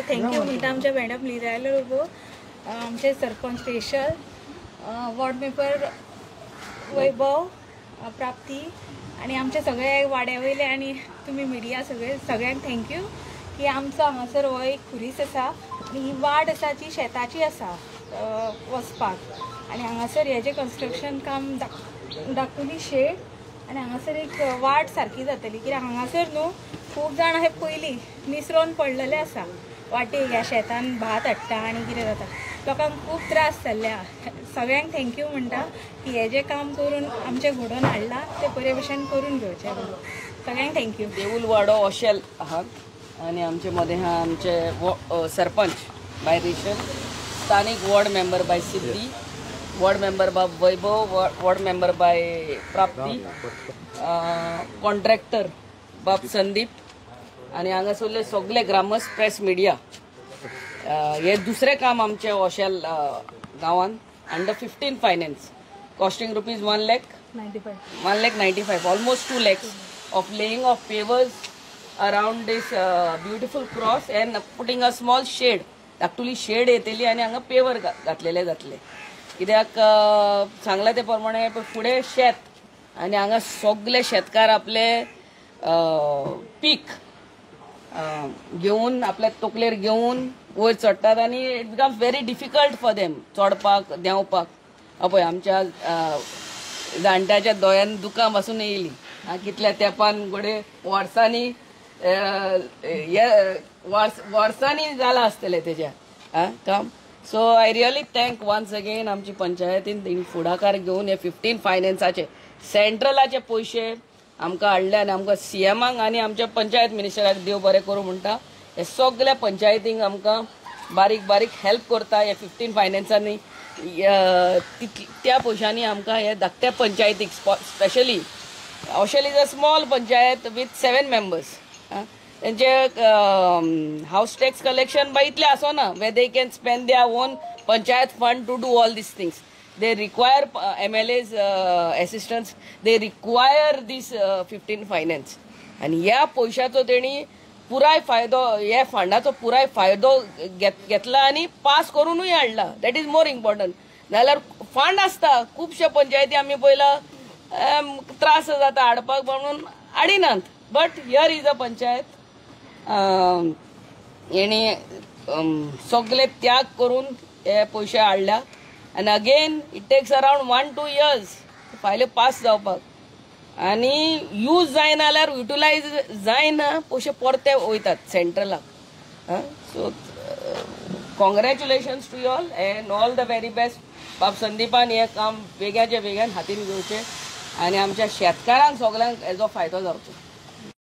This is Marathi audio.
थँक्यू म्हणटा आमच्या मॅडम लिरायला लोगो आमचे सरपंच स्पेशल वॉर्ड मेंबर वैभव प्राप्ती आणि आमचे सगळे वाड्यावयले आणि तुम्ही मिडिया सगळ्यांक थँक्यू की आमचो हांगासर हो एक खुरीस आसा आनी ही वाड आसा ती शेताची आसा वचपाक आनी हांगासर हेजें कन्स्ट्रक्शन काम दाखोवली शेड आनी हांगासर एक वाट सारकी जातली कित्याक हांगासर न्हू खूब जाण हे पयलीं निसरोन पडलेले आसा वाटेक ह्या शेतान भात हाडटा आनी कितें जाता लोकांक खूब त्रास जाल्ले सगळ्यांक थँक्यू म्हणटा की हे जें काम करून आमचे घडोवन हाडला ते बरे भशेन करून घेवचे सगळ्यांक थँक्यू. देऊल वाडो ओशेल आहात आनी आमचे मदें आहा आमचे सरपंच बाय रेशन, स्थानीक वॉर्ड मेंबर बाय सिद्धी, वॉर्ड मेंबर बाय वैभव, वॉर्ड मेंबर बाय प्राप्ती, कॉन्ट्रॅक्टर बाब संदीप आनी हांगासरले सगळे ग्रामस्थ प्रेस मिडिया. हे दुसरे काम आमचे ओशेल गांवांत under 15 finance costing rupees 1,95,000 almost 2 lakhs of laying of pavers around this beautiful cross and putting a small shade. Actually shade येतली आनी हांगा पेवर घातलेले जातले कित्याक सांगला ते प्रमाणे फुडें शेत आनी हांगा सगळे शेतकार आपले पीक घेवन आपल्या तकलेर घेवन वयर चडटात आनी it becomes very difficult for them चडपाक देंवपाक. पळय आमच्या जाणट्याच्या दोळ्यान दुकां पासून येयली कितल्या तेंपान घोडे वर्सांनी वर्सांनी जाला आसतले तेज्या काम. So I really thank once again आमची पंचायतीन फुडाकार घेवन हे 15 फायनान्साचे सेंट्रलाचे पयशे आमकां हाडले आनी आमकां सीएमाक आनी आमच्या पंचायत मिनिस्टराक देव बरें करूं म्हणटा. हे सगळ्या पंचायतींक आमकां बारीक बारीक हेल्प करता हे 15 फायनान्सांनी त्या पयशांनी आमकां हे धाकट्या पंचायतीक specially Oshel is a small panchayat with 7 members. तेंचे हाऊस टॅक्स कलेक्शन बाय इतले आसोना way they can spend their own panchayat fund to do all these things. They require MLA's assistance. They require this 15 finance. आणि ह्या पैशाचो तेणी पुराय फायदो ह्या फंडाचो पुराय फायदो घेतला आनी पास करूनय हाडला. That is more important. नाल्यार फंड आसता खुबशे पंचायती आमी पयला त्रास जाता हाडपाक म्हणून हाडिनात. But here is a panchayat हेणी सगळे त्याग करून हे पयशे हाडल्या. And again it takes around 1-2 years फायले pass जावपाक आनी यूज जायना जाल्यार युटिलायज जायना पयशे परते वयतात सेंट्रलाक. So congratulations to you all and all the very best. बाब संदीपान हे काम वेगळ्याचे वेगळ्यान हातीन घेवचें आनी आमच्या शेतकारांक सगळ्यांक हेजो फायदो जावचो.